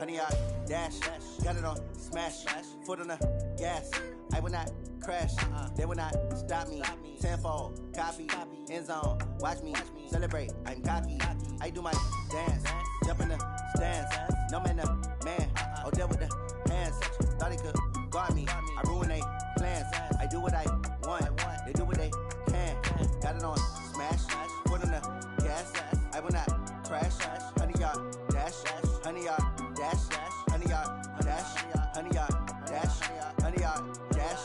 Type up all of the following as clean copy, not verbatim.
100 yard dash. Got it on smash. Foot on the gas. I will not crash. They will not stop me. Tenfold, copy, end zone. Watch me celebrate. I'm cocky. I do my dance. Jump in the stands. No man, the man. Oh, deal with the hands. Thought he could guard me. I ruin they plans. I do what I want. They do what they can. Got it on smash. Foot on the gas. I will not crash. 100 yard dash. 100 yard dash. 100 yard dash. 100 yard dash. 100 yard dash.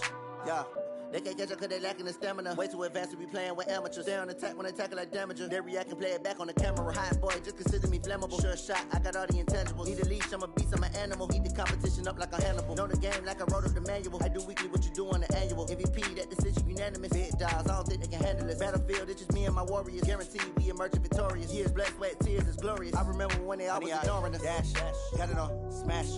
Yeah. They can't catch up cause they lacking the stamina. Way too advanced to be playing with amateurs. Stay on attack when they tackle like damager. They react and play it back on the camera. Hot boy, just consider me flammable. Sure shot, I got all the intangibles. Need a leash, I'm a beast, I'm an animal. Heat the competition up like a Hannibal. Know the game like I wrote up the manual. I do weekly what you do on the annual. MVP, that decision unanimous. Big dogs, I don't think they can handle it. Battlefield, it's just me and my warriors. Guaranteed we emerge victorious. Years, blood, sweat, tears, it's glorious. I remember when they always ignoring us. Dash, got it on smash.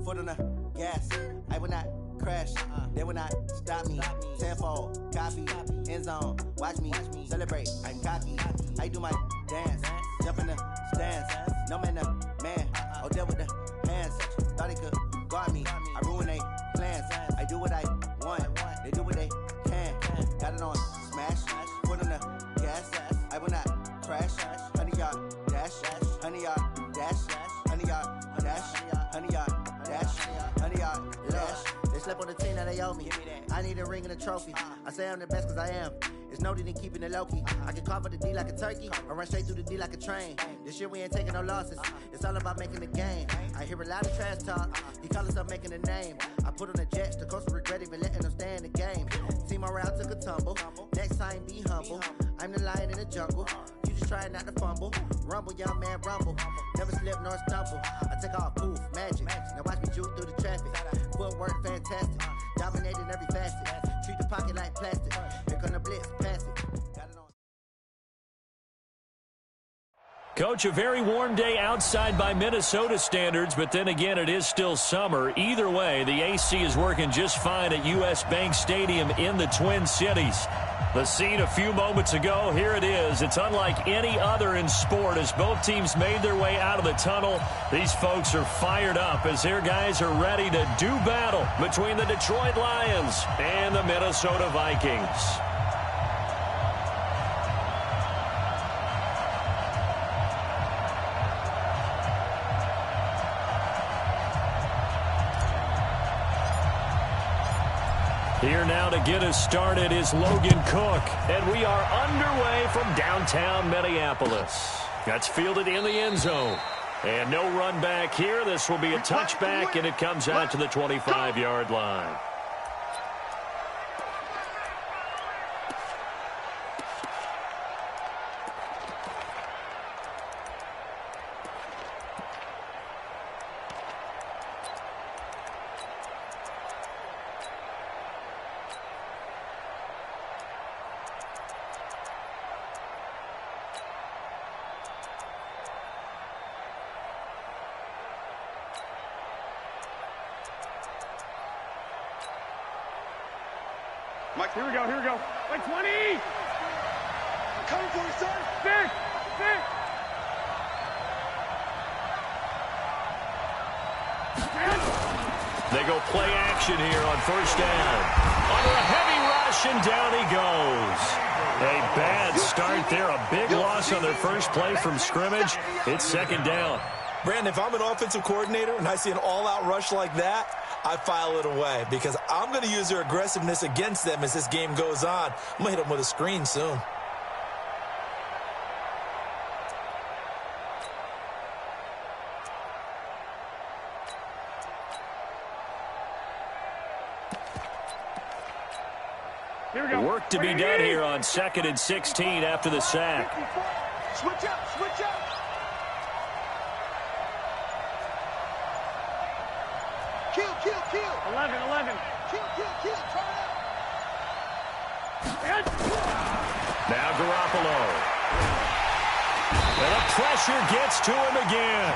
Foot on the gas. I will not crash. They will not stop me. Tenfold, copy, end zone. Watch me celebrate. I'm cocky. I do my dance. Jump in the stands. No man, the man. Oh, deal with the hands. Thought he could guard me. I ruin they plans. I do what I want. They do what they can. Got it on smash. Foot on the gas. I will not crash. 100 yard dash. 100 yard dash. 100 yard dash. 100 yard dash. 100 yard dash. They slept on the team that they owe me. I need a ring and a trophy. I say I'm the best cause I am. It's no need in keeping it low-key. I can carve up the D like a turkey or run straight through the D like a train. This year we ain't taking no losses. It's all about making the game. I hear a lot of trash talk. He call himself making a name. I put on the Jets. The coach will regret even letting them stay in the game. Team morale took a tumble. Next time be humble. I'm the lion in the jungle. You just try not to fumble. Rumble, young man, rumble. Never slip nor stumble. I take off, poof, magic. Now watch me juke through the traffic. Footwork fantastic. Dominating every facet. Treat the pocket like plastic. Here come the blitz, pass it. Got it on. Coach, a very warm day outside by Minnesota standards, but then again, it is still summer. Either way, the AC is working just fine at U.S. Bank Stadium in the Twin Cities. The scene a few moments ago, here it is. It's unlike any other in sport as both teams made their way out of the tunnel. These folks are fired up as their guys are ready to do battle between the Detroit Lions and the Minnesota Vikings. Here now to get us started is Logan Cook. And we are underway from downtown Minneapolis. That's fielded in the end zone. And no run back here. This will be a touchback, and it comes out to the 25-yard line. Mike, here we go. Like 20! I'm coming for you, son! Stick! They go play action here on first down. Under a heavy rush, and down he goes. A bad start there. A big loss on their first play from scrimmage. It's second down. Brandon, if I'm an offensive coordinator and I see an all-out rush like that, I file it away because I'm going to use their aggressiveness against them as this game goes on. I'm going to hit them with a screen soon. Here we go. Work to be done here on 2nd and 16 after the sack. Switch up! 11. Kill. Try it out. Now Garoppolo. And the pressure gets to him again.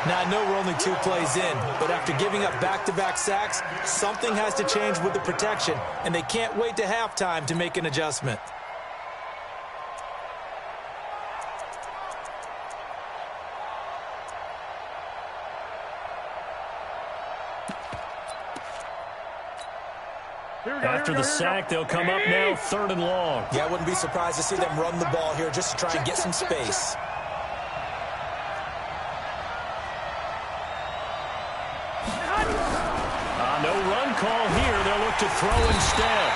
Now, I know we're only 2 plays in, but after giving up back-to-back sacks, something has to change with the protection, and they can't wait to halftime to make an adjustment. After the sack, they'll come up now 3rd and long. Yeah, I wouldn't be surprised to see them run the ball here just to try and get some space. No run call here. They'll look to throw instead.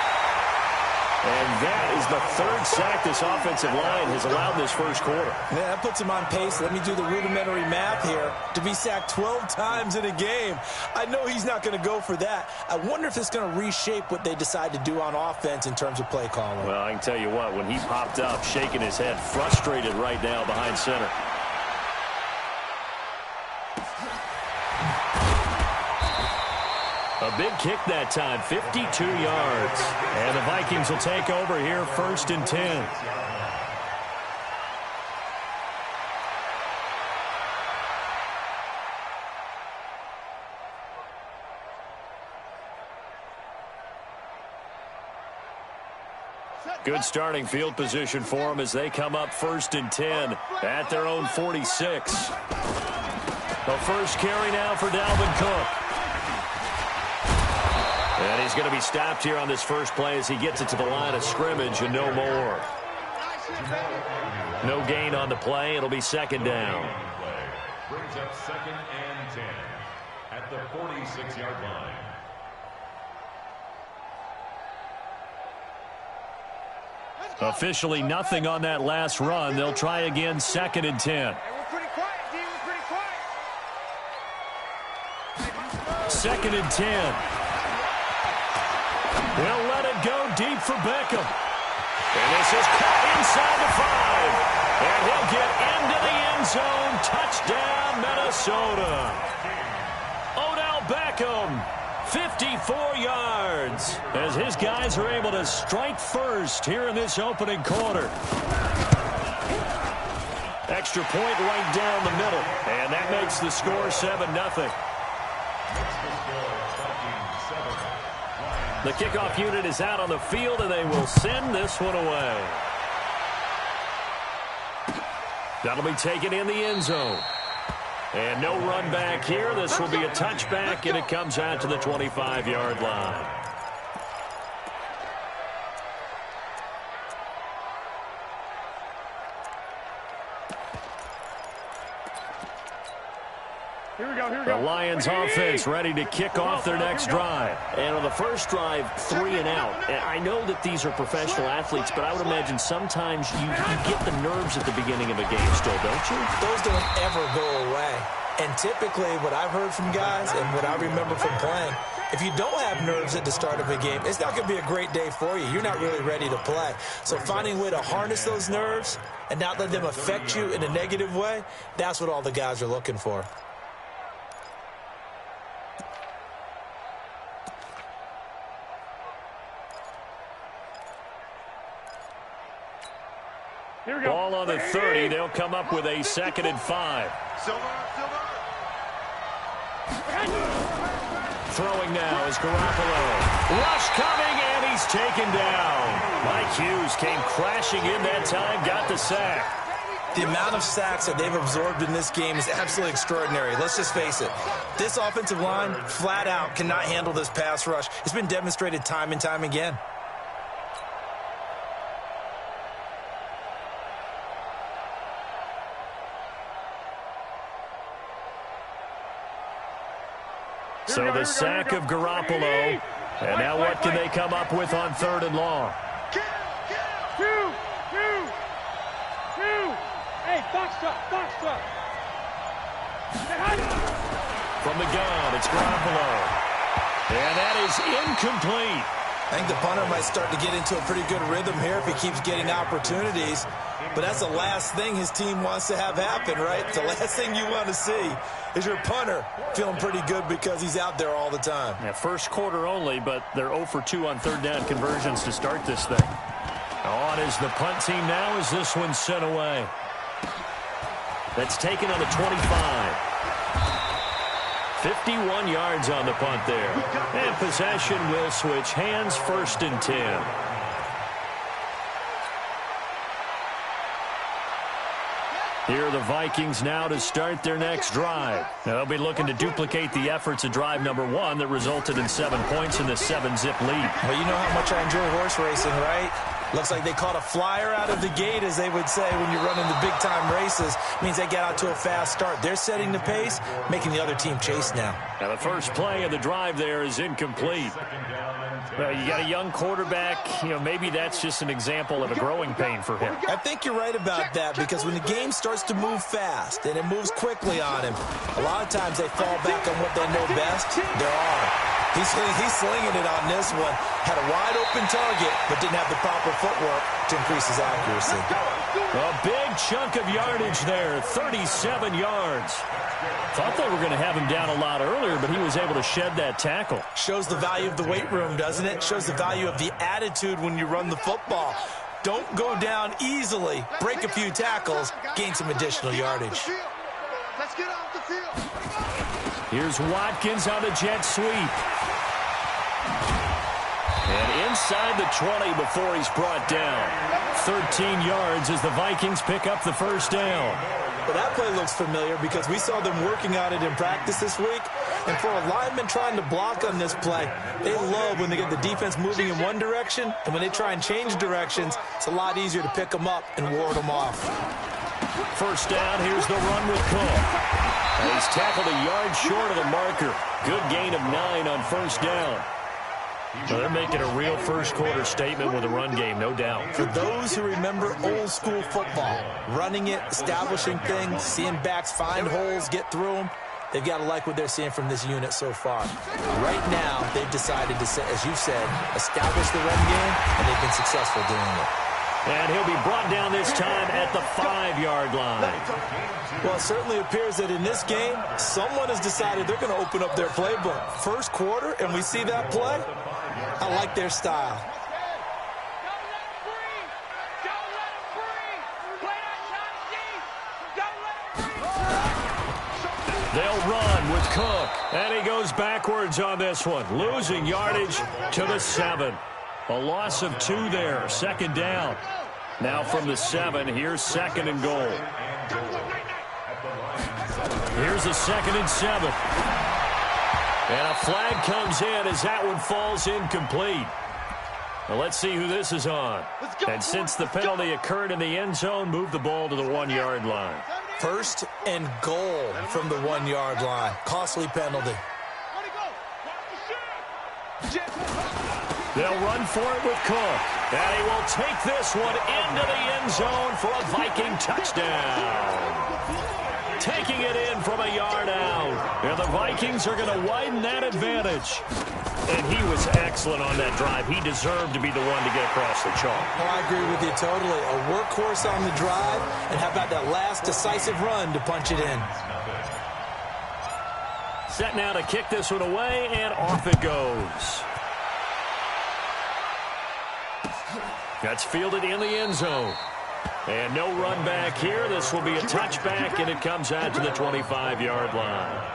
And that is the 3rd sack this offensive line has allowed this first quarter. Yeah, that puts him on pace. Let me do the rudimentary math here. To be sacked 12 times in a game. I know he's not going to go for that. I wonder if it's going to reshape what they decide to do on offense in terms of play calling. Well, I can tell you what, when he popped up, shaking his head, frustrated right now behind center. A big kick that time, 52 yards. And the Vikings will take over here 1st and 10. Good starting field position for them as they come up 1st and 10 at their own 46. The first carry now for Dalvin Cook. And he's going to be stopped here on this first play as he gets it to the line of scrimmage and no more. No gain on the play. It'll be 2nd down. Brings up 2nd and 10 at the 46-yard line. Officially nothing on that last run. They'll try again 2nd and 10. We're pretty quiet, D. We're pretty quiet. 2nd and 10. We'll let it go deep for Beckham. And this is caught inside the 5. And he'll get into the end zone. Touchdown, Minnesota. Odell Beckham, 54 yards. As his guys are able to strike first here in this opening quarter. Extra point right down the middle. And that makes the score 7-0. The kickoff unit is out on the field, and they will send this one away. That'll be taken in the end zone. And no run back here. This will be a touchback, and it comes out to the 25-yard line. Here we go. The Lions offense ready to kick off their next drive. And on the first drive, 3 and out. And I know that these are professional athletes, but I would imagine sometimes you get the nerves at the beginning of a game still, don't you? Those don't ever go away. And typically what I've heard from guys and what I remember from playing, if you don't have nerves at the start of a game, it's not going to be a great day for you. You're not really ready to play. So finding a way to harness those nerves and not let them affect you in a negative way, that's what all the guys are looking for. Ball on the 30. They'll come up with a 2nd and 5. Throwing now is Garoppolo. Rush coming, and he's taken down. Mike Hughes came crashing in that time, got the sack. The amount of sacks that they've absorbed in this game is absolutely extraordinary. Let's just face it. This offensive line, flat out, cannot handle this pass rush. It's been demonstrated time and time again. So the sack of Garoppolo. And now what can they come up with on 3rd and long? Two. Hey, box up. From the gun, it's Garoppolo. And that is incomplete. I think the punter might start to get into a pretty good rhythm here if he keeps getting opportunities. But that's the last thing his team wants to have happen, right? The last thing you want to see is your punter feeling pretty good because he's out there all the time. Yeah, first quarter only, but they're 0 for 2 on 3rd down conversions to start this thing. On is the punt team now as this one's sent away. That's taken on the 25. 51 yards on the punt there. And possession will switch hands, 1st and 10. Here are the Vikings now to start their next drive. Now, they'll be looking to duplicate the efforts of drive number 1 that resulted in 7 points in the 7-zip lead. Well, you know how much I enjoy horse racing, right? Looks like they caught a flyer out of the gate, as they would say when you're running the big-time races. It means they get out to a fast start. They're setting the pace, making the other team chase now. Now, the first play of the drive there is incomplete. Well, you got a young quarterback. You know, maybe that's just an example of a growing pain for him. I think you're right about that, because when the game starts to move fast and it moves quickly on him, a lot of times they fall back on what they know best, their arm. He's slinging it on this one. Had a wide-open target, but didn't have the proper footwork to increase his accuracy. A big chunk of yardage there, 37 yards. Thought they were going to have him down a lot earlier, but he was able to shed that tackle. Shows the value of the weight room, doesn't it? Shows the value of the attitude when you run the football. Don't go down easily. Break a few tackles, gain some additional yardage. Let's get off the field. Here's Watkins on the jet sweep. And inside the 20 before he's brought down. 13 yards as the Vikings pick up the first down. Well, that play looks familiar because we saw them working on it in practice this week. And for a lineman trying to block on this play, they love when they get the defense moving in one direction. And when they try and change directions, it's a lot easier to pick them up and ward them off. First down, here's the run with Cook. And he's tackled a yard short of the marker. Good gain of 9 on first down. So they're making a real first-quarter statement with a run game, no doubt. For those who remember old-school football, running it, establishing things, seeing backs find holes, get through them, they've got to like what they're seeing from this unit so far. Right now, they've decided to, as you said, establish the run game, and they've been successful doing it. And he'll be brought down this time at the 5-yard line. Well, it certainly appears that in this game, someone has decided they're going to open up their playbook. First quarter, and we see that play. I like their style. They'll run with Cook. And he goes backwards on this one, losing yardage to the 7. A loss of 2 there, second down. Now from the 7, here's second and goal. Here's a 2nd and 7. And a flag comes in as that one falls incomplete. Well, let's see who this is on. And since the penalty occurred in the end zone, move the ball to the 1-yard line. First and goal from the 1-yard line. Costly penalty. They'll run for it with Cook. And he will take this one into the end zone for a Viking touchdown. Taking it in from a yard out. And the Vikings are going to widen that advantage. And he was excellent on that drive. He deserved to be the one to get across the chalk. Oh, I agree with you totally. A workhorse on the drive. And how about that last decisive run to punch it in? Set now to kick this one away, and off it goes. That's fielded in the end zone. And no run back here. This will be a touchback, and it comes out to the 25-yard line.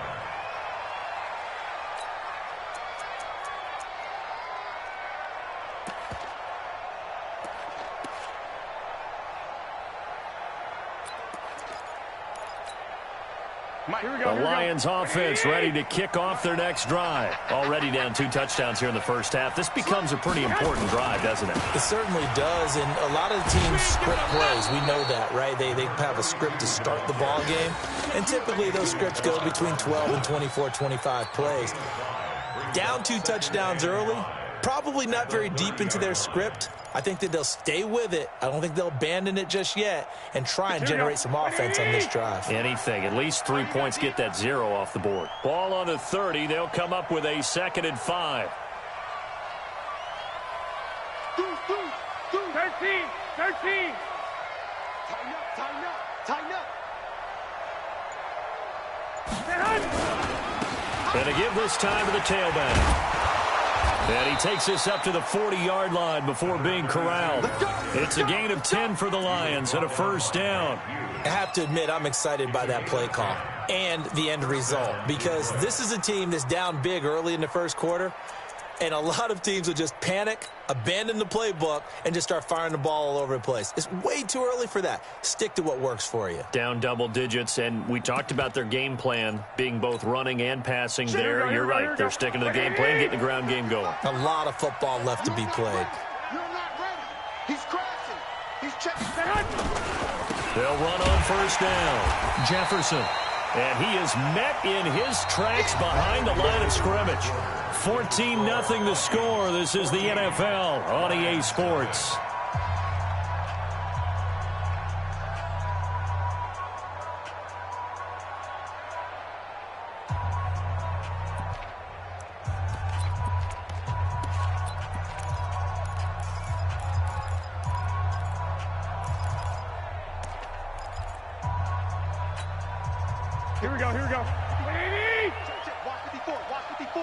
The Lions offense ready to kick off their next drive. Already down 2 touchdowns here in the first half. This becomes a pretty important drive, doesn't it? It certainly does, and a lot of the teams script plays. We know that, right? They have a script to start the ball game, and typically those scripts go between 12 and 24, 25 plays. Down 2 touchdowns early, probably not very deep into their script. I think that they'll stay with it. I don't think they'll abandon it just yet and try and generate some offense on this drive. Anything. At least 3 points, get that 0 off the board. Ball on the 30. They'll come up with a 2nd and 5. 13. Tighten up. And to give this time to the tailback. And he takes this up to the 40-yard line before being corralled. It's a gain of 10 for the Lions and a first down. I have to admit, I'm excited by that play call and the end result, because this is a team that's down big early in the first quarter. And a lot of teams will just panic, abandon the playbook, and just start firing the ball all over the place. It's way too early for that. Stick to what works for you. Down double digits, and we talked about their game plan being both running and passing there. You're right. They're sticking to the game plan, getting the ground game going. A lot of football left to be played. You're not ready. He's crashing. He's checking. They'll run on first down. Jefferson. And he is met in his tracks behind the line of scrimmage. 14-0 the score. This is the NFL on EA Sports. Here we go. Watch 54.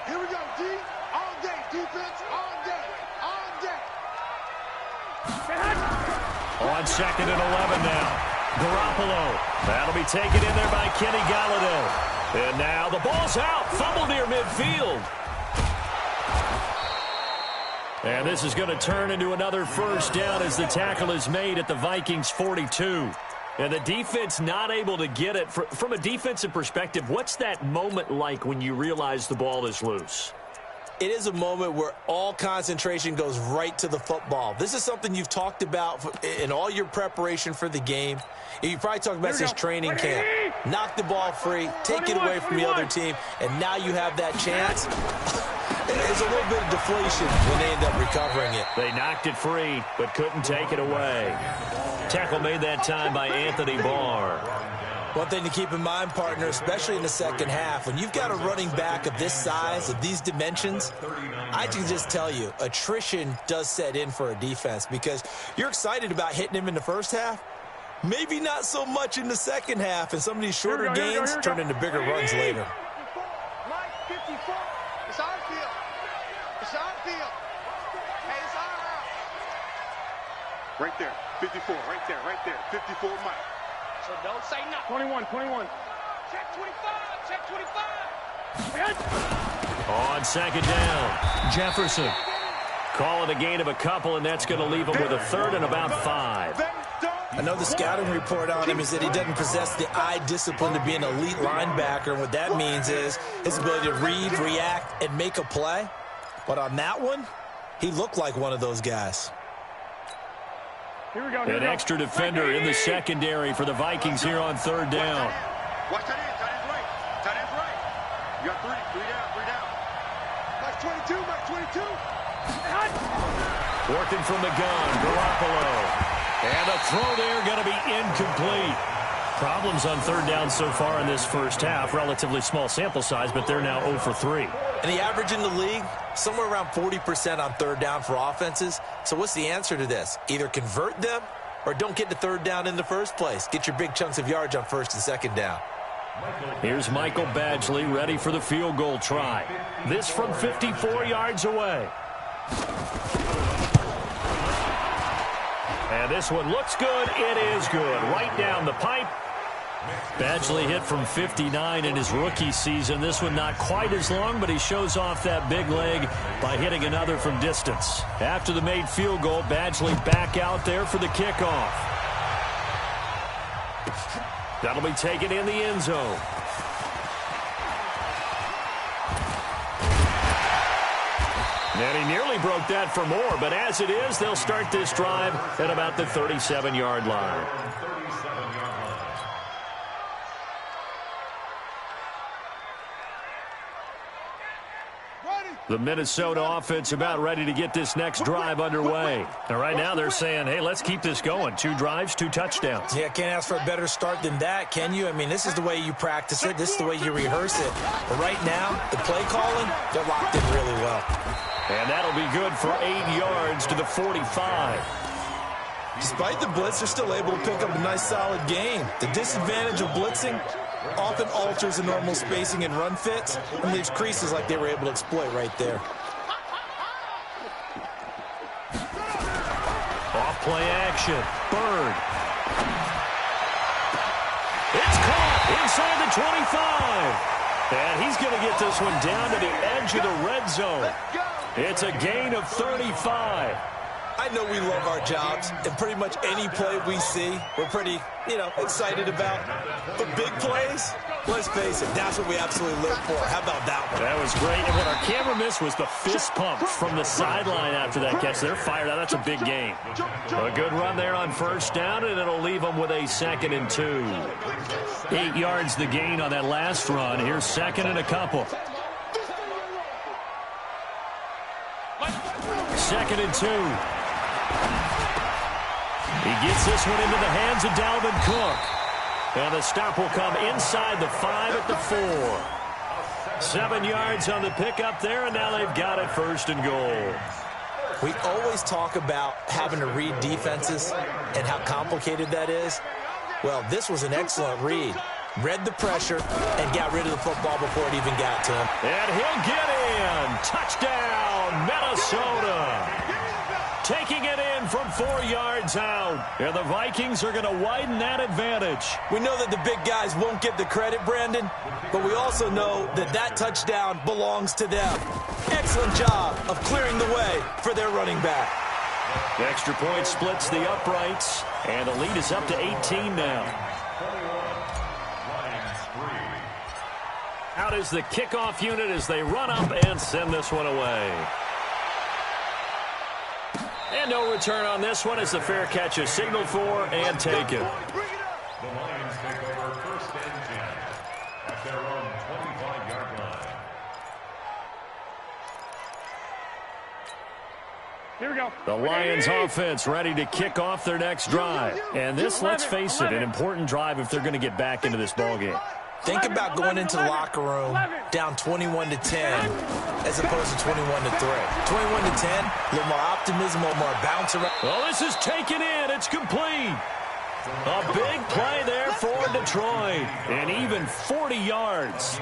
Here we go, D. All day. Defense, all day. On second and 11 now. Garoppolo. That'll be taken in there by Kenny Golladay. And now the ball's out. Fumble near midfield. And this is going to turn into another first down as the tackle is made at the Vikings 42. And the defense not able to get it. From a defensive perspective, what's that moment like when you realize the ball is loose? It is a moment where all concentration goes right to the football. This is something you've talked about in all your preparation for the game. You probably talked about this training camp. Knock the ball free, take it away from the other team, and now you have that chance. There's a little bit of deflation when they end up recovering it. They knocked it free, but couldn't take it away. Tackle made that time by Anthony Barr. One thing to keep in mind, partner, especially in the second half, when you've got a running back of this size, of these dimensions, I can just tell you, attrition does set in for a defense because you're excited about hitting him in the first half, maybe not so much in the second half, and some of these shorter gains turn into bigger runs later. Mike, 54. It's our field. It's our field. Hey, it's our house. Right there. 54. Right there. 54, Mike. So don't say nothing. 21. Check 25. On second down, Jefferson. Calling a gain of a couple, and that's going to leave him with a third and about 5. I know the scouting report on him is that he doesn't possess the eye discipline to be an elite linebacker. And what that means is his ability to read, react, and make a play. But on that one, he looked like one of those guys. An extra defender in the secondary for the Vikings here on third down. Watch that in. Tight end's right. Tight end's right. You got three down. Mike 22. Working from the gun, Garoppolo. And a throw there going to be incomplete. Problems on third down so far in this first half. Relatively small sample size, but they're now 0 for 3. And the average in the league, somewhere around 40% on third down for offenses. So what's the answer to this? Either convert them or don't get to third down in the first place. Get your big chunks of yards on first and second down. Here's Michael Badgley ready for the field goal try. This from 54 yards away. And this one looks good. It is good. Right down the pipe. Badgley hit from 59 in his rookie season. This one not quite as long, but he shows off that big leg by hitting another from distance. After the made field goal, Badgley back out there for the kickoff. That'll be taken in the end zone. And he nearly broke that for more, but as it is, they'll start this drive at about the 37-yard line. The Minnesota offense about ready to get this next drive underway. And right now they're saying, hey, let's keep this going. 2 drives, 2 touchdowns. Yeah, can't ask for a better start than that, can you? I mean, this is the way you practice it. This is the way you rehearse it. But right now, the play calling, they're locked in really well. And that'll be good for 8 yards to the 45. Despite the blitz, they're still able to pick up a nice, solid gain. The disadvantage of blitzing often alters the normal spacing and run fits and leaves creases like they were able to exploit right there. Off-play action. Bird. It's caught inside the 25. And he's going to get this one down to the edge of the red zone. It's a gain of 35. I know we love our jobs, and pretty much any play we see, we're pretty, excited about. But big plays, let's face it, that's what we absolutely live for. How about that one? That was great. And what our camera missed was the fist pump from the sideline after that catch. They're fired out. That's a big gain. A good run there on first down, and it'll leave them with a 2nd and 2. 8 yards the gain on that last run. Here's 2nd and a couple. 2nd and 2. He gets this one into the hands of Dalvin Cook. And the stop will come inside the 5 at the 4. 7 yards on the pickup there, and now they've got it 1st and goal. We always talk about having to read defenses and how complicated that is. Well, this was an excellent read. Read the pressure and got rid of the football before it even got to him. And he'll get in. Touchdown, Minnesota. Taking it in from 4 yards out. And the Vikings are going to widen that advantage. We know that the big guys won't get the credit, Brandon, but we also know that that touchdown belongs to them. Excellent job of clearing the way for their running back. The extra point splits the uprights, and the lead is up to 18 now. Out is the kickoff unit as they run up and send this one away. And no return on this one as the fair catch is signaled for and taken. The Lions take over 1st and 10 at their own 25-yard line. Here we go. The Lions offense ready to kick off their next drive. And this, let's face it, an important drive if they're going to get back into this ballgame. Think about going into the locker room down 21-10 as opposed to 21-3. 21-10, a little more optimism, a little more bounce around. Well, this is taken in. It's complete. A big play there for Detroit. And even 40 yards.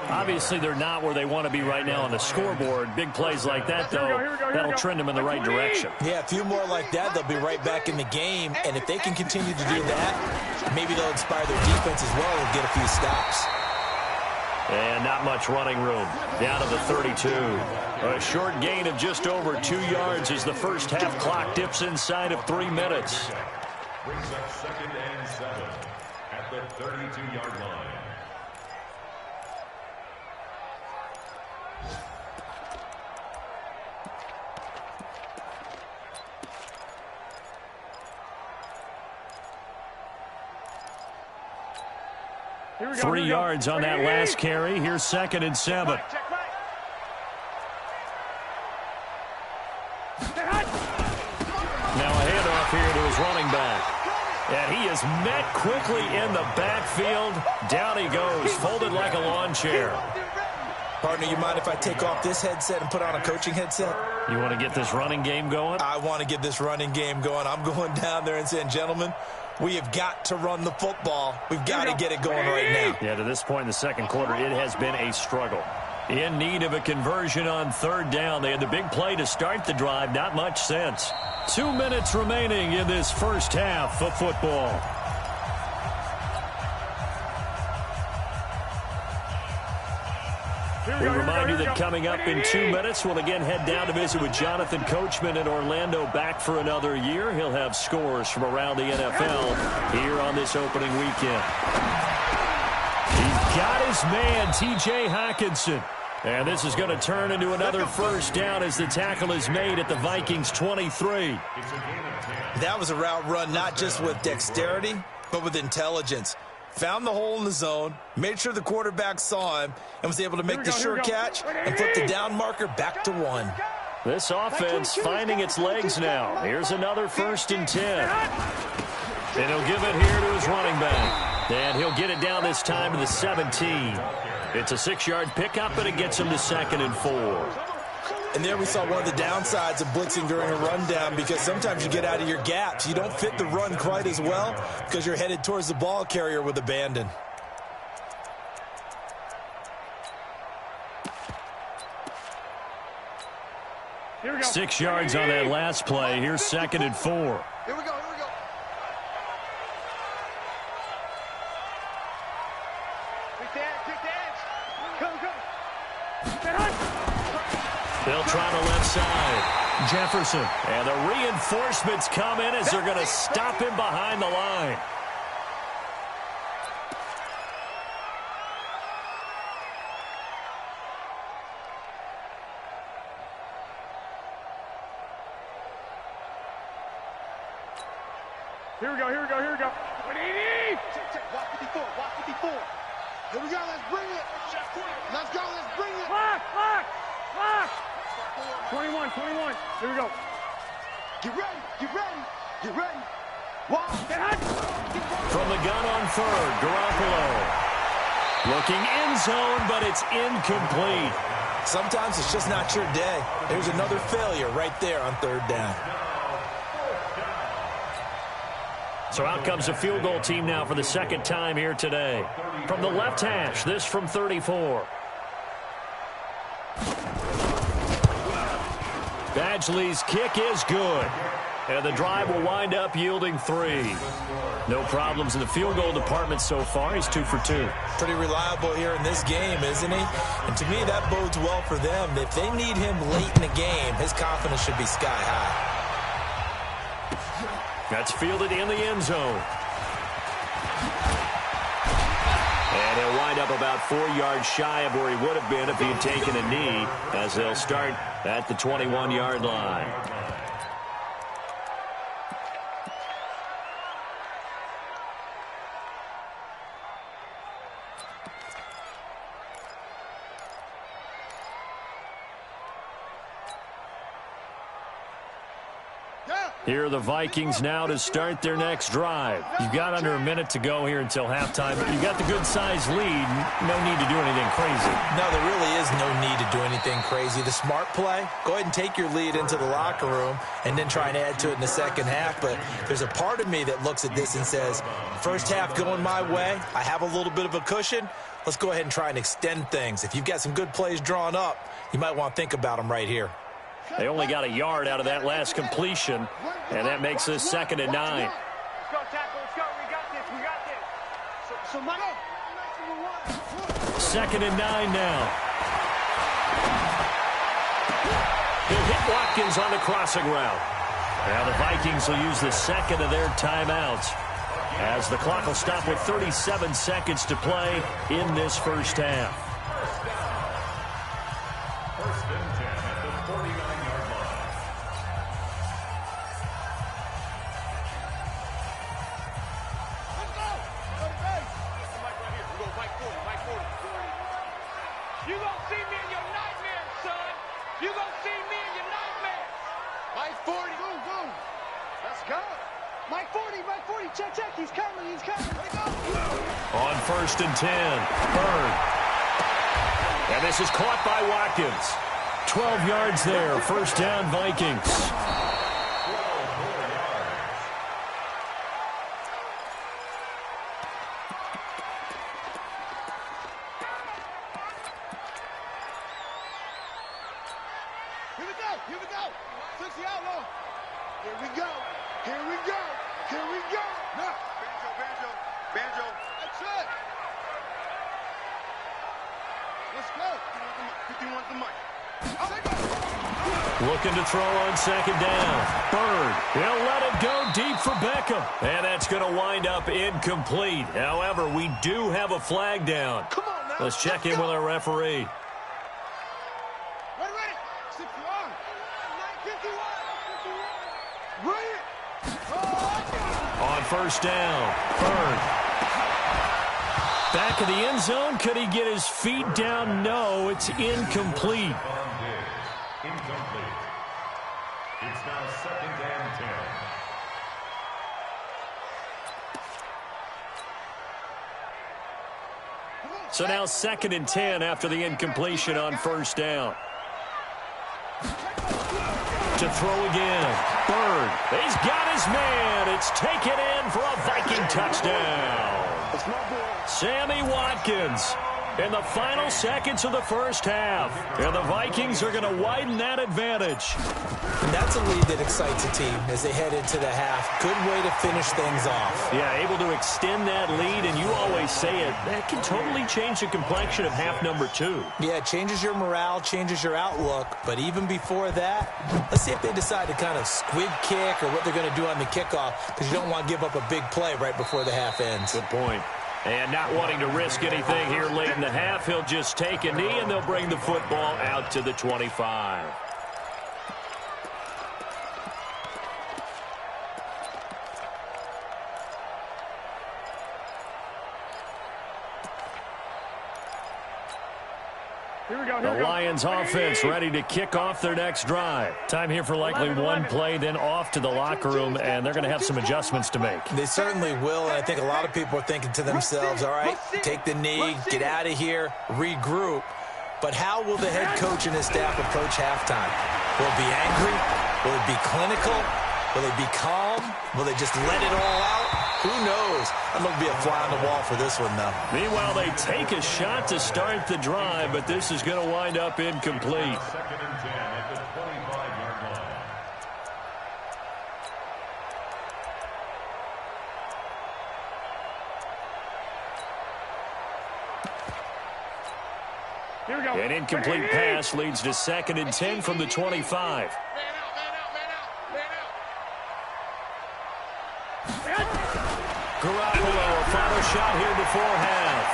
Obviously, they're not where they want to be right now on the scoreboard. Big plays like that, though, that'll trend them in the right direction. Yeah, a few more like that, they'll be right back in the game. And if they can continue to do that, maybe they'll inspire their defense as well and get a few stops. And not much running room. Down to the 32. A short gain of just over 2 yards as the first half clock dips inside of 3 minutes. Brings up 2nd and 7 at the 32-yard line. Here we go. 3 yards on that last carry. Here's 2nd and 7. Now a handoff here to his running back. And he is met quickly in the backfield. Down he goes, folded like a lawn chair. Partner, you mind if I take off this headset and put on a coaching headset? You want to get this running game going? I want to get this running game going. I'm going down there and saying, gentlemen, we have got to run the football. We've got to get it going right now. Yeah, to this point in the second quarter, it has been a struggle. In need of a conversion on 3rd down. They had the big play to start the drive. Not much sense. 2 minutes remaining in this first half of football. We remind you that coming up in 2 minutes, we'll again head down to visit with Jonathan Coachman in Orlando, back for another year. He'll have scores from around the NFL here on this opening weekend. He's got his man, T.J. Hockenson. And this is going to turn into another first down as the tackle is made at the Vikings 23. That was a route run not just with dexterity, but with intelligence. Found the hole in the zone, made sure the quarterback saw him, and was able to make the sure catch and flip the down marker back to 1. This offense finding its legs now. Here's another 1st and 10. And he'll give it here to his running back. And he'll get it down this time to the 17. It's a 6-yard pickup, and it gets him to 2nd and 4. And there we saw one of the downsides of blitzing during a rundown, because sometimes you get out of your gaps. You don't fit the run quite as well because you're headed towards the ball carrier with abandon. Here we go. 6 yards on that last play. Here's 2nd and 4. Here we go. Here we go. Quick dance. They'll try the left side. Jefferson. And the reinforcements come in as they're going to stop him behind the line. Here we go, here we go, here we go. Check, walk 54, walk 54. Here we go, let's bring it. Let's go, let's bring it. Lock. 21. Here we go. Get ready. Walk. From the gun on third, Garoppolo. Looking end zone, but it's incomplete. Sometimes it's just not your day. There's another failure right there on third down. So out comes a field goal team now for the second time here today. From the left hash, this from 34. Badgley's kick is good. And the drive will wind up yielding 3. No problems in the field goal department so far. He's 2 for 2. Pretty reliable here in this game, isn't he? And to me, that bodes well for them. If they need him late in the game, his confidence should be sky high. That's fielded in the end zone. And he'll wind up about 4 yards shy of where he would have been if he had taken a knee, as they'll start at the 21-yard line. Here are the Vikings now to start their next drive. You've got under a minute to go here until halftime. You've got the good-sized lead. No need to do anything crazy. No, there really is no need to do anything crazy. The smart play, go ahead and take your lead into the locker room and then try and add to it in the second half. But there's a part of me that looks at this and says, first half going my way, I have a little bit of a cushion. Let's go ahead and try and extend things. If you've got some good plays drawn up, you might want to think about them right here. They only got a yard out of that last completion, and that makes this 2nd and 9. Let's go, tackle. Let's go. We got this. So Michael. 2nd and 9 now. He'll hit Watkins on the crossing route. Now the Vikings will use the second of their timeouts as the clock will stop with 37 seconds to play in this first half. On 1st and 10, Bird. And this is caught by Watkins. 12 yards there, first down Vikings. Here we go. 60 outlaw. Here we go. No. Banjo. That's it. Let's go. 51's the mic. Looking to throw on second down. Bird. He'll let it go deep for Beckham. And that's going to wind up incomplete. However, we do have a flag down. Come on now. Let's check in with our referee. Ready. 61. 951. Ready. On first down, Bird. Back of the end zone. Could he get his feet down? No, it's incomplete. Incomplete. It's now 2nd and 10. So now 2nd and 10 after the incompletion on first down. To throw again. Bird. He's got his man. It's taken in for a Viking touchdown. Sammy Watkins. in the final seconds of the first half. And the Vikings are going to widen that advantage. And that's a lead that excites a team as they head into the half. Good way to finish things off. Yeah, able to extend that lead, and you always say it, that can totally change the complexion of half number 2. Yeah, it changes your morale, changes your outlook. But even before that, let's see if they decide to kind of squib kick or what they're going to do on the kickoff, because you don't want to give up a big play right before the half ends. Good point. And not wanting to risk anything here late in the half, he'll just take a knee, and they'll bring the football out to the 25. The Lions offense ready to kick off their next drive. Time here for likely one play, then off to the locker room, and they're going to have some adjustments to make. They certainly will, and I think a lot of people are thinking to themselves, all right, take the knee, get out of here, regroup. But how will the head coach and his staff approach halftime? Will it be angry? Will it be clinical? Will they be calm? Will they just let it all out? Who knows? I'm going to be a fly on the wall for this one, though. Meanwhile, they take a shot to start the drive, but this is going to wind up incomplete. 2nd and 10 at the 25-yard line. Here we go. An incomplete pass leads to 2nd and 10 from the 25. Garoppolo, a final shot here before half.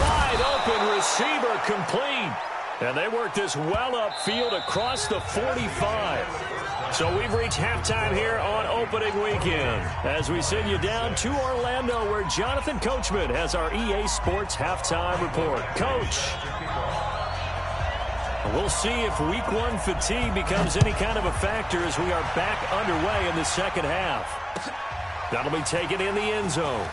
Wide open receiver complete. And they work this well upfield across the 45. So we've reached halftime here on opening weekend as we send you down to Orlando where Jonathan Coachman has our EA Sports halftime report. Coach, we'll see if week 1 fatigue becomes any kind of a factor as we are back underway in the second half. That'll be taken in the end zone.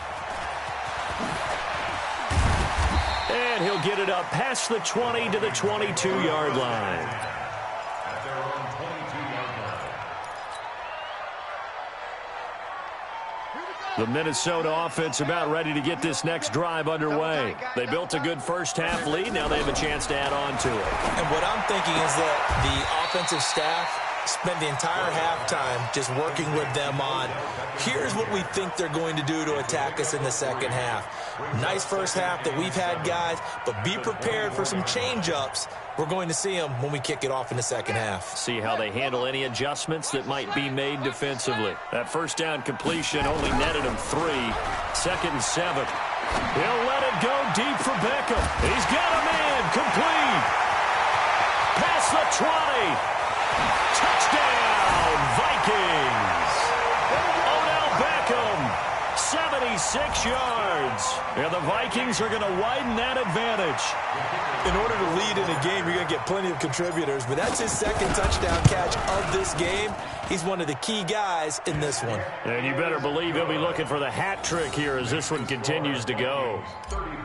And he'll get it up past the 20 to the 22-yard line. At their own 22-yard line. The Minnesota offense about ready to get this next drive underway. They built a good first half lead. Now they have a chance to add on to it. And what I'm thinking is that the offensive staff spend the entire halftime just working with them on, here's what we think they're going to do to attack us in the second half. Nice first half that we've had, guys, but be prepared for some change-ups. We're going to see them when we kick it off in the second half. See how they handle any adjustments that might be made defensively. That first down completion only netted him 3. 2nd and 7. He'll let it go deep for Beckham. He's got a man complete. Past the 20. Touchdown, Vikings! Odell Beckham, 76 yards. And the Vikings are going to widen that advantage. In order to lead in a game, you're going to get plenty of contributors, but that's his 2nd touchdown catch of this game. He's one of the key guys in this one. And you better believe he'll be looking for the hat trick here as this one continues to go.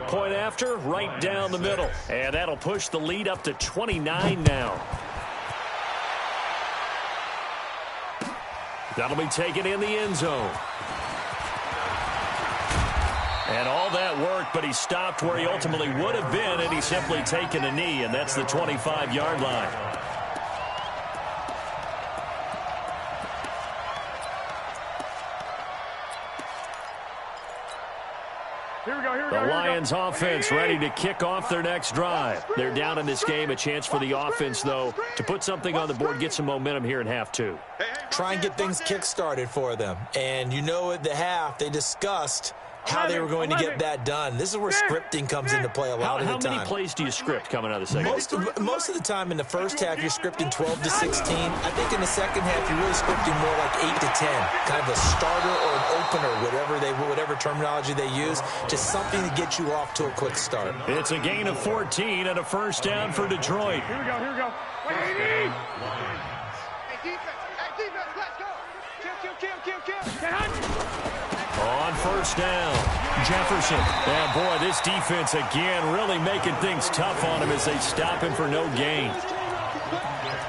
Point after, right down the middle. And that'll push the lead up to 29 now. That'll be taken in the end zone. And all that worked, but he stopped where he ultimately would have been, and he's simply taken a knee, and that's the 25-yard line. The Lions offense ready to kick off their next drive. They're down in this game. A chance for the offense, though, to put something on the board, get some momentum here in half 2. Try and get things kick-started for them. And you know at the half, they discussed how they were going to get that done. This is where scripting comes into play a lot of the time. How many plays do you script coming out of the second? Most of the time in the first half, you're scripting 12 to 16. I think in the second half, you're really scripting more like 8 to 10. Kind of a starter or an opener, whatever terminology they use, just something to get you off to a quick start. It's a gain of 14 and a first down for Detroit. Here we go. What do you need? Hey, defense, let's go. Kill. On first down, Jefferson. And boy, this defense again really making things tough on him as they stop him for no gain.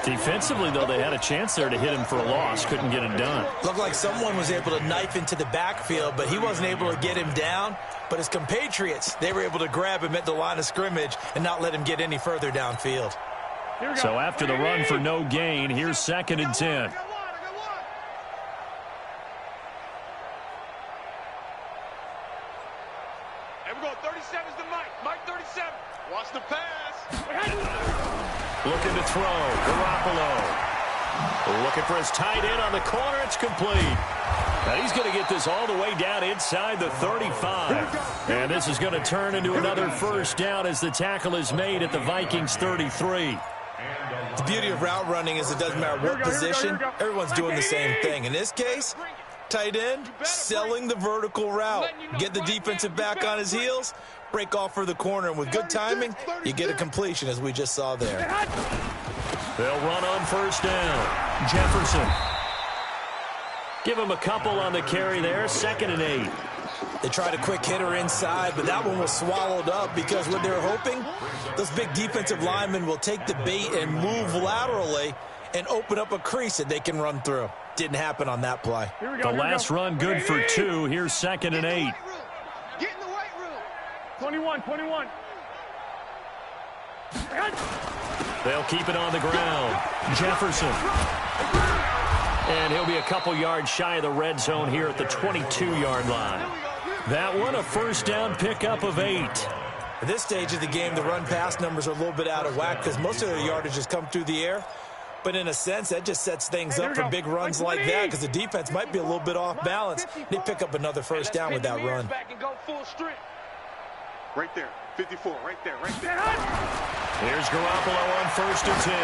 Defensively, though, they had a chance there to hit him for a loss. Couldn't get it done. Looked like someone was able to knife into the backfield, but he wasn't able to get him down. But his compatriots, they were able to grab him at the line of scrimmage and not let him get any further downfield. So after the run for no gain, here's 2nd and 10. Here we go. 37's the Mike. Mike 37. Watch the pass. Looking to throw. Garoppolo. Looking for his tight end on the corner. It's complete. And he's going to get this all the way down inside the 35. And this is going to turn into another first down as the tackle is made at the Vikings 33. The beauty of route running is it doesn't matter what position, everyone's doing the same thing. In this case, tight end, selling the vertical route. Get the defensive back on his heels, break off for the corner, and with good timing, you get a completion as we just saw there. They'll run on first down. Jefferson. Give him a couple on the carry there. 2nd and 8. They tried a quick hitter inside, but that one was swallowed up because what they're hoping, those big defensive linemen will take the bait and move laterally and open up a crease that they can run through. Didn't happen on that play. The last run good for 2. Here's 2nd and 8. Get in the weight room. 21. They'll keep it on the ground. Jefferson. And he'll be a couple yards shy of the red zone here at the 22-yard line. That one, a first down pickup of 8. At this stage of the game, the run-pass numbers are a little bit out of whack because most of their yardage has come through the air. But in a sense, that just sets things up for big runs like that because the defense might be a little bit off balance. They pick up another first down with that run. Right there. 54. Right there. Here's Garoppolo on 1st and 10.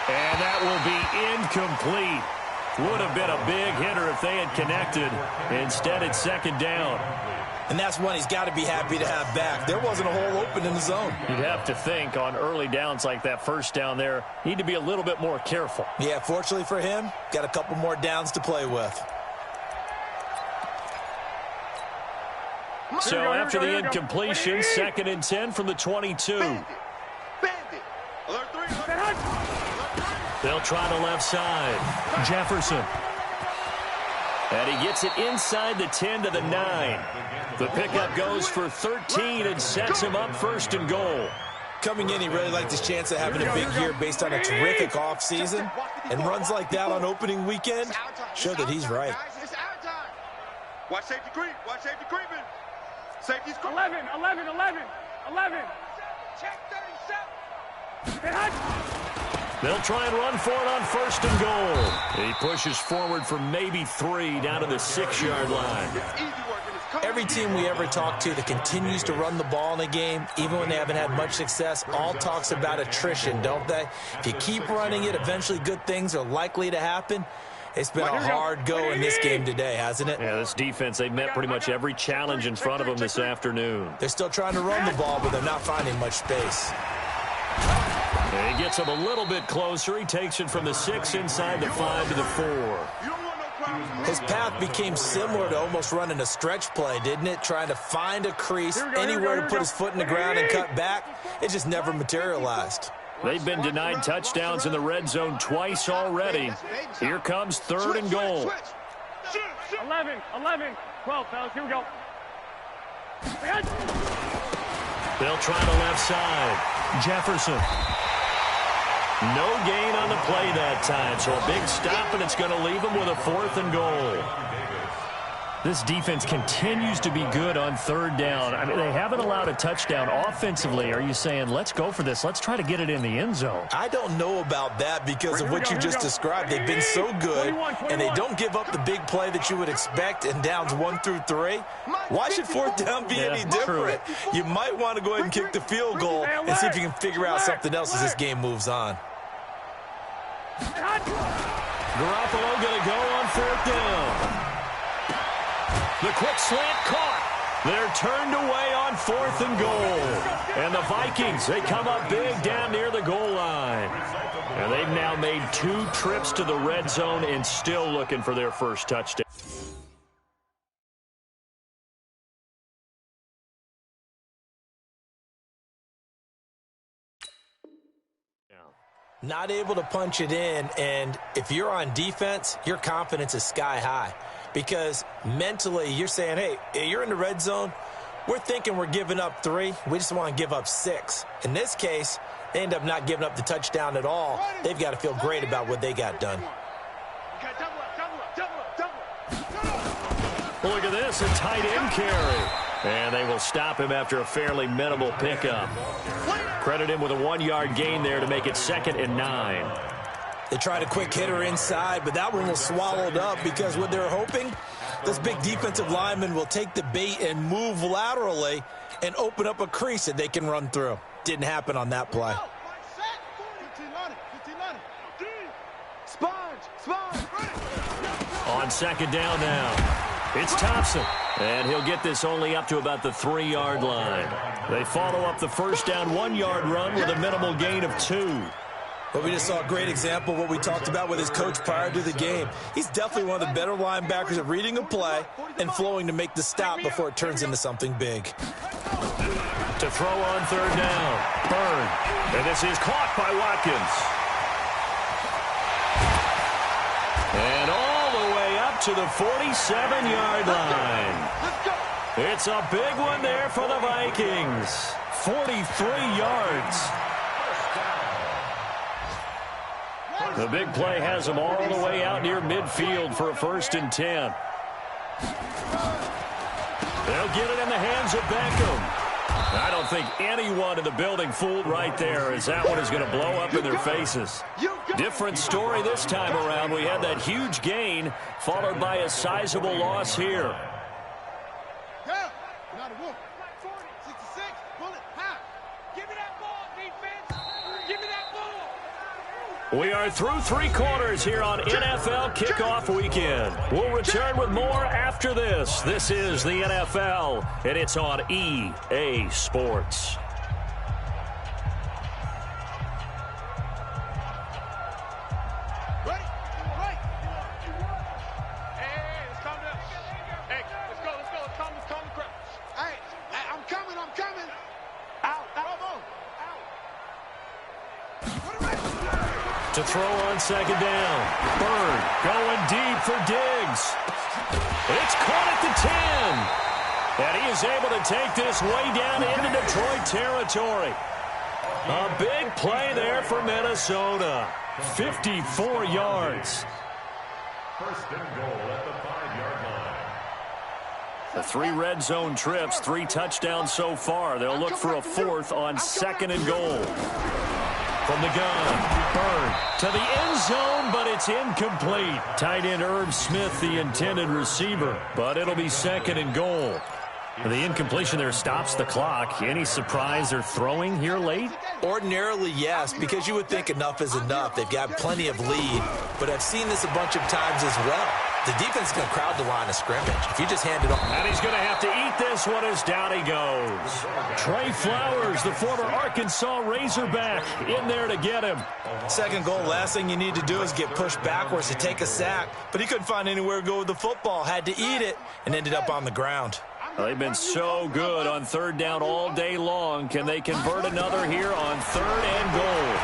And that will be incomplete. Would have been a big hitter if they had connected. Instead, it's 2nd down. And that's one he's got to be happy to have back. There wasn't a hole open in the zone. You'd have to think on early downs like that first down there, need to be a little bit more careful. Yeah, fortunately for him, got a couple more downs to play with. So after the incompletion, 2nd and 10 from the 22. Bandit. Alert 3. They'll try the left side. Jefferson. And he gets it inside the 10 to the 9. The pickup goes for 13 and sets him up 1st and goal. Coming in, he really liked his chance of having a big year based on a terrific offseason. And runs like that on opening weekend show that he's right. Watch safety creep. Watch safety creeping. Safety's creeping. 11. Check 37. They'll try and run for it on 1st and goal. He pushes forward for maybe 3 down to the 6-yard line. Every team we ever talk to that continues to run the ball in a game, even when they haven't had much success, all talks about attrition, don't they? If you keep running it, eventually good things are likely to happen. It's been a hard go in this game today, hasn't it? Yeah, this defense, they've met pretty much every challenge in front of them this afternoon. They're still trying to run the ball, but they're not finding much space. And he gets him a little bit closer. He takes it from the 6 inside the 5 to the 4. His path became similar to almost running a stretch play, didn't it? Trying to find a crease, anywhere to put his foot in the ground and cut back. It just never materialized. They've been denied touchdowns in the red zone twice already. Here comes 3rd and goal. 11, 12, fellas, here we go. They'll try the left side. Jefferson. No gain on the play that time, so a big stop, and it's going to leave them with a 4th and goal. This defense continues to be good on 3rd down. I mean, they haven't allowed a touchdown offensively. Are you saying, let's go for this, let's try to get it in the end zone? I don't know about that because of what you just described. They've been so good, and they don't give up the big play that you would expect in downs 1 through 3. Why should 4th down be any different? You might want to go ahead and kick the field goal and see if you can figure out something else as this game moves on. Garoppolo going to go on 4th down. The quick slant caught. They're turned away on 4th and goal. And the Vikings, they come up big down near the goal line. And they've now made 2 trips to the red zone and still looking for their first touchdown. Not able to punch it in, and if you're on defense, your confidence is sky high. because mentally you're saying, hey, you're in the red zone. We're thinking we're giving up 3. We just want to give up 6. In this case, they end up not giving up the touchdown at all. They've got to feel great about what they got done. Well, look at this, a tight end carry. And they will stop him after a fairly minimal pickup. Credit him with a 1-yard gain there to make it 2nd and 9. They tried a quick hitter inside, but that one was swallowed up because what they're hoping, this big defensive lineman will take the bait and move laterally and open up a crease that they can run through. Didn't happen on that play. On 2nd down now, it's Thompson. And he'll get this only up to about the 3-yard line. They follow up the first down 1-yard run with a minimal gain of 2. But we just saw a great example of what we talked about with his coach prior to the game. He's definitely one of the better linebackers at reading a play and flowing to make the stop before it turns into something big. To throw on 3rd down, Byrne. And this is caught by Watkins. And all the way up to the 47-yard line. It's a big one there for the Vikings. 43 yards. The big play has them all the way out near midfield for a 1st and 10. They'll get it in the hands of Beckham. I don't think anyone in the building fooled right there, as that one is going to blow up in their faces. Different story this time around. We had that huge gain followed by a sizable loss here. We are through 3 quarters here on NFL Kickoff Weekend. We'll return with more after this. This is the NFL, and it's on EA Sports. To throw on 2nd down. Byrne going deep for Diggs. It's caught at the 10. And he is able to take this way down into Detroit territory. A big play there for Minnesota. 54 yards. 1st and goal at the 5-yard line. The 3 red zone trips, 3 touchdowns so far. They'll look for a 4th on 2nd and goal. From the gun, Byrne to the end zone, but it's incomplete. Tight end Irv Smith, the intended receiver, but it'll be 2nd and goal. The incompletion there stops the clock. Any surprise they're throwing here late? Ordinarily, yes, because you would think enough is enough. They've got plenty of lead, but I've seen this a bunch of times as well. The defense is going to crowd the line of scrimmage. If you just hand it off. And he's going to have to eat this one as down he goes. Trey Flowers, the former Arkansas Razorback, in there to get him. 2nd goal, last thing you need to do is get pushed backwards to take a sack. But he couldn't find anywhere to go with the football. Had to eat it and ended up on the ground. They've been so good on 3rd down all day long. Can they convert another here on 3rd and goal?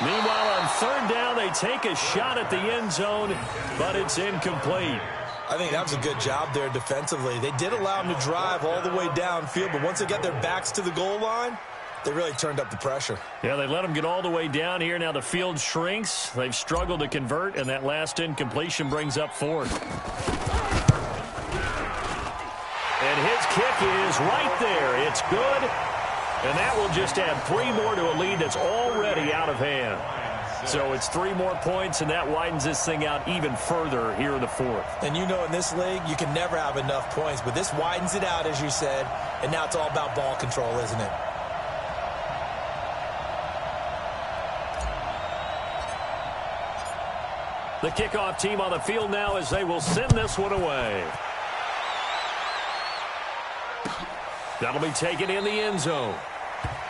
Meanwhile, on 3rd down, they take a shot at the end zone, but it's incomplete. I think that was a good job there defensively. They did allow them to drive all the way downfield, but once they got their backs to the goal line, they really turned up the pressure. Yeah, they let them get all the way down here. Now the field shrinks. They've struggled to convert, and that last incompletion brings up 4th. And his kick is right there. It's good. And that will just add 3 more to a lead that's already out of hand. So it's 3 more points, and that widens this thing out even further here in the 4th. And you know in this league, you can never have enough points. But this widens it out, as you said. And now it's all about ball control, isn't it? The kickoff team on the field now as they will send this one away. That'll be taken in the end zone.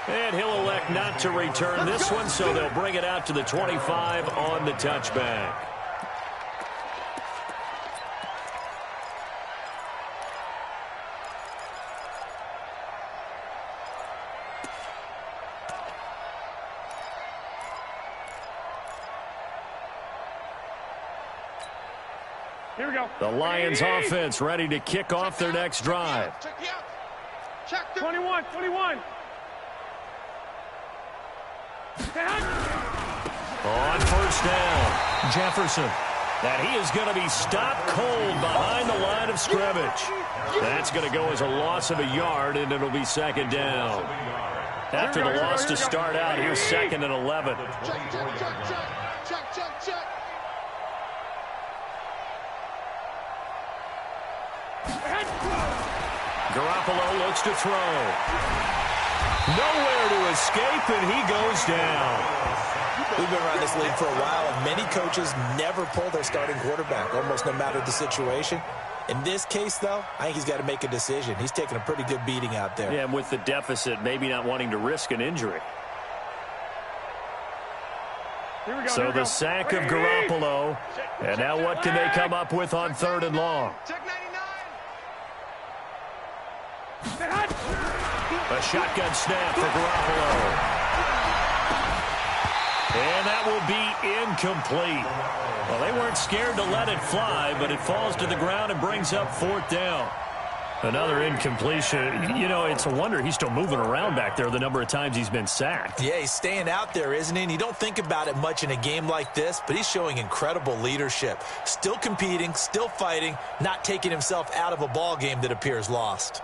And he'll elect not to return this one, so they'll bring it out to the 25 on the touchback. Here we go. The Lions offense ready to kick off their next drive. Check the out. Check the 21, 21. On first down, Jefferson. And he is going to be stopped cold behind the line of scrimmage. That's going to go as a loss of a yard, and it'll be second down. After the loss to start out, here's 2nd and 11. Check. Garoppolo looks to throw. Nowhere to escape, and he goes down. We've been around this league for a while, and many coaches never pull their starting quarterback, almost no matter the situation. In this case, though, I think he's got to make a decision. He's taking a pretty good beating out there. Yeah, and with the deficit, maybe not wanting to risk an injury. Here we go. So the sack of Garoppolo. And now what can they come up with on 3rd and long? Check 99. A shotgun snap for Garoppolo. And that will be incomplete. Well, they weren't scared to let it fly, but it falls to the ground and brings up 4th down. Another incompletion. You know, it's a wonder he's still moving around back there the number of times he's been sacked. Yeah, he's staying out there, isn't he? And you don't think about it much in a game like this, but he's showing incredible leadership. Still competing, still fighting, not taking himself out of a ball game that appears lost.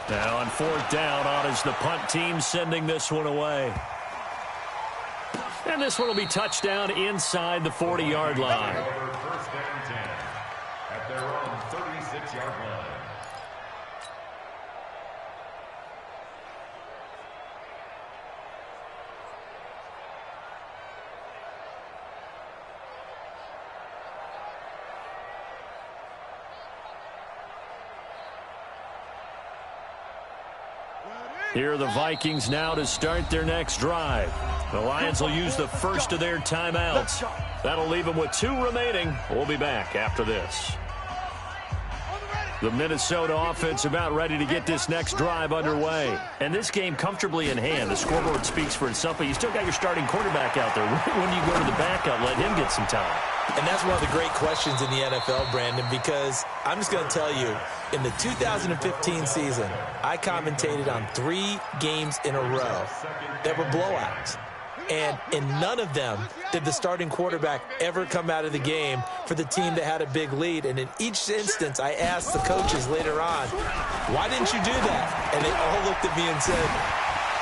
Now on 4th down, on is the punt team sending this one away. And this one will be touchdown inside the 40-yard line. First and 10 at their own 36-yard line. Here are the Vikings now to start their next drive. The Lions will use the first of their timeouts. That'll leave them with 2 remaining. We'll be back after this. The Minnesota offense about ready to get this next drive underway. And this game comfortably in hand. The scoreboard speaks for itself, but you still got your starting quarterback out there. When do you go to the backup, let him get some time? And that's one of the great questions in the NFL, Brandon, because I'm just going to tell you, in the 2015 season, I commentated on 3 games in a row that were blowouts. And in none of them did the starting quarterback ever come out of the game for the team that had a big lead. And in each instance, I asked the coaches later on, why didn't you do that? And they all looked at me and said,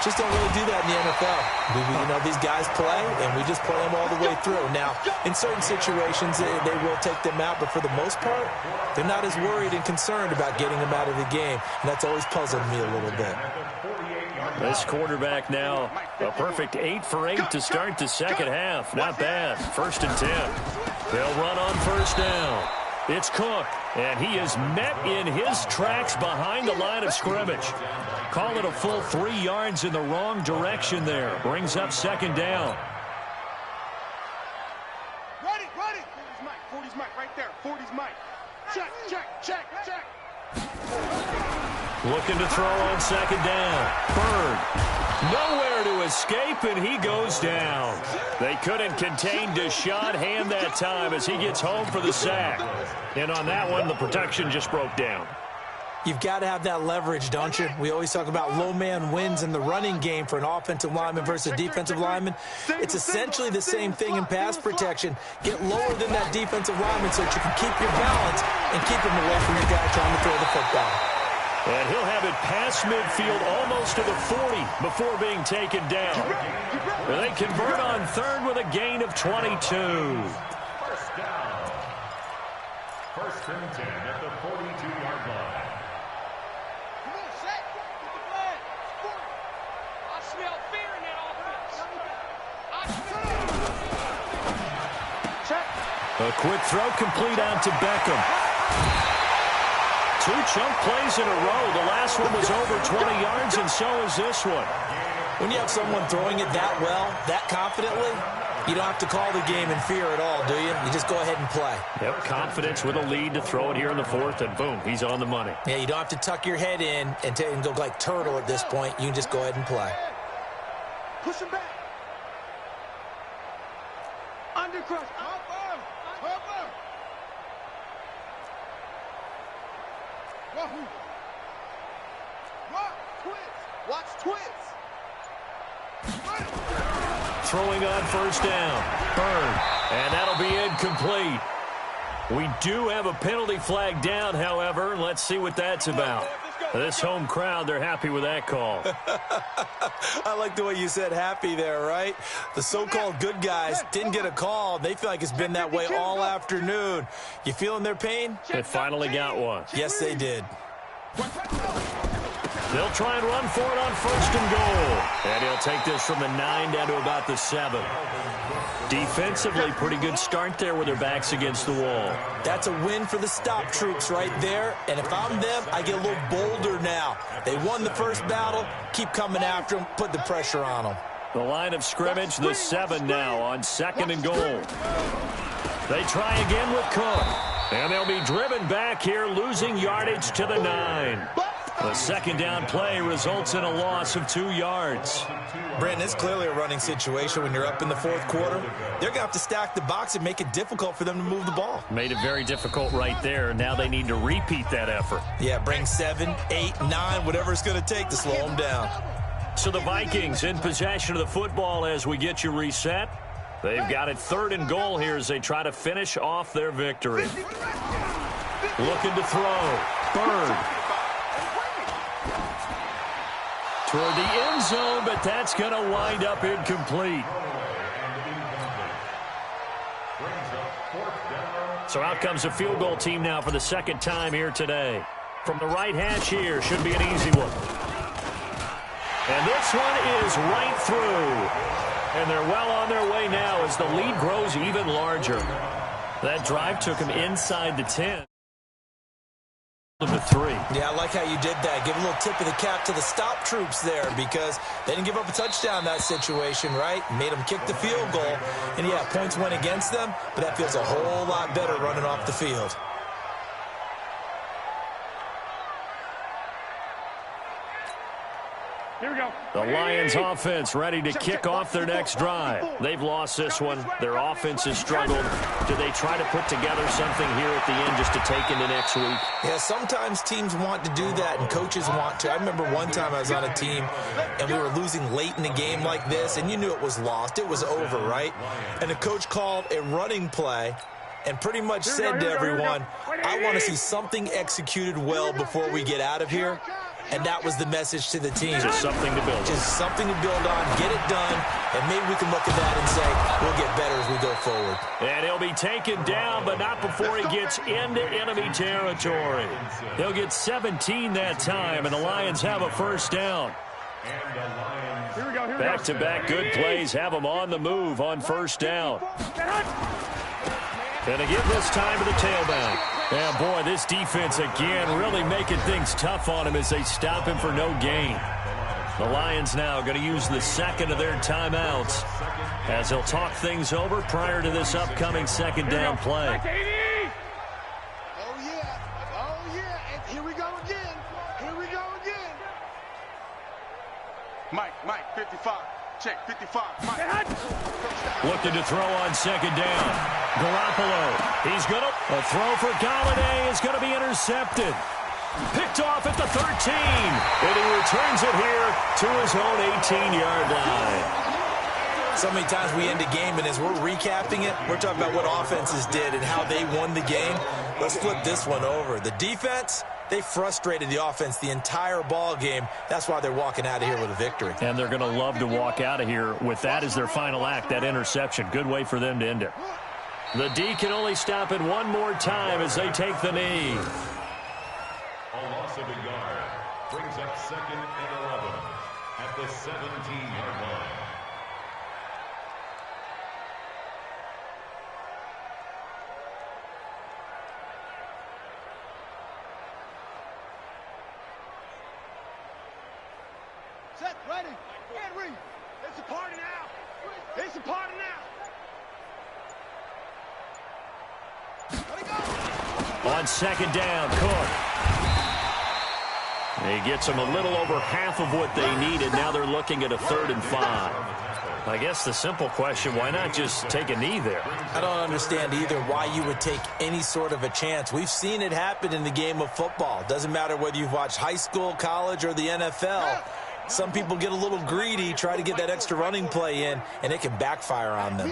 just don't really do that in the NFL. You know, these guys play, and we just play them all the way through. Now, in certain situations, they will take them out, but for the most part, they're not as worried and concerned about getting them out of the game, and that's always puzzled me a little bit. This quarterback now, a perfect 8 for 8 to start the second half. Not bad. 1st and 10. They'll run on first down. It's Cook, and he is met in his tracks behind the line of scrimmage. Call it a full 3 yards in the wrong direction there. Brings up 2nd down. Ready. 40's Mike right there. 40's Mike. Check. Looking to throw on 2nd down. Bird. Nowhere to escape, and he goes down. They couldn't contain Deshaun Hand that time as he gets home for the sack. And on that one, the protection just broke down. You've got to have that leverage, don't you? We always talk about low man wins in the running game for an offensive lineman versus a defensive lineman. It's essentially the same thing in pass protection. Get lower than that defensive lineman so that you can keep your balance and keep him away from your guy trying to throw the football. And he'll have it past midfield almost to the 40 before being taken down. And they convert on 3rd with a gain of 22. First down. 1st and 10 at the 42-yard line. Come on, set. Get the flag. I smell fear in that offense. Check. A quick throw complete out to Beckham. 2 chunk plays in a row. The last one was over 20 yards, and so is this one. When you have someone throwing it that well, that confidently, you don't have to call the game in fear at all, do you? You just go ahead and play. Yep, confidence with a lead to throw it here in the 4th, and boom, he's on the money. Yeah, you don't have to tuck your head in and go like turtle at this point. You can just go ahead and play. Push him back. Under crush. Watch twits. Throwing on first down. Byrd. And that'll be incomplete. We do have a penalty flag down, however. Let's see what that's about. This home crowd, they're happy with that call. I like the way you said happy there, right? The so-called good guys didn't get a call. They feel like it's been that way all afternoon. You feeling their pain? They finally got one. Yes, they did. They'll try and run for it on first and goal. And he'll take this from the 9 down to about the 7. Defensively, pretty good start there with their backs against the wall. That's a win for the stop troops right there. And if I'm them, I get a little bolder now. They won the first battle. Keep coming after them. Put the pressure on them. The line of scrimmage, the 7 now on second and goal. They try again with Cook. And they'll be driven back here, losing yardage to the 9. The second down play results in a loss of 2 yards. Brandon, it's clearly a running situation when you're up in the fourth quarter. They're going to have to stack the box and make it difficult for them to move the ball. Made it very difficult right there. Now they need to repeat that effort. Yeah, bring 7, 8, 9, whatever it's going to take to slow them down. So the Vikings in possession of the football as we get you reset. They've got it third and goal here as they try to finish off their victory. Looking to throw. Byrd. Toward the end zone, but that's going to wind up incomplete. So out comes a field goal team now for the second time here today. From the right hash here, should be an easy one. And this one is right through. And they're well on their way now as the lead grows even larger. That drive took them inside the 10. To 3. Yeah, I like how you did that. Give a little tip of the cap to the stop troops there because they didn't give up a touchdown in that situation, right? Made them kick the field goal. And, yeah, points went against them, but that feels a whole lot better running off the field. Here we go. The Lions offense ready to kick off their next drive. They've lost this one. Their offense has struggled. Do they try to put together something here at the end just to take into next week? Yeah, sometimes teams want to do that and coaches want to. I remember one time I was on a team and we were losing late in a game like this and you knew it was lost. It was over, right? And the coach called a running play and pretty much said to everyone, I want to see something executed well before we get out of here. And that was the message to the team. Just something to build on. Just something to build on, get it done, and maybe we can look at that and say, we'll get better as we go forward. And he'll be taken down, but not before he gets into enemy territory. They'll get 17 that time, and the Lions have a first down. Here we go. Back-to-back good plays have them on the move on first down. And again this time to the tailback. And, boy, this defense again really making things tough on him as they stop him for no gain. The Lions now going to use the second of their timeouts as they'll talk things over prior to this upcoming second down play. Oh, yeah. Oh, yeah. And here we go again. Here we go again. Mike, 55. Check, 55. Mike. Looking to throw on second down. Garoppolo. He's going to... A throw for Galladay is going to be intercepted. Picked off at the 13. And he returns it here to his own 18-yard line. So many times we end a game, and as we're recapping it, we're talking about what offenses did and how they won the game. Let's flip this one over. The defense, they frustrated the offense the entire ball game. That's why they're walking out of here with a victory. And they're going to love to walk out of here with that as their final act, that interception. Good way for them to end it. The D can only stop it one more time as they take the knee. A loss of a yard brings up second and 11 at the 17-yard line. Set, ready. Henry. It's a party now. It's a party now. Let it go. On second down, Cook. He gets them a little over half of what they needed. Now they're looking at a 3rd and 5. I guess the simple question, why not just take a knee there? I don't understand either why you would take any sort of a chance. We've seen it happen in the game of football. Doesn't matter whether you've watched high school, college, or the NFL. Some people get a little greedy, try to get that extra running play in, and it can backfire on them.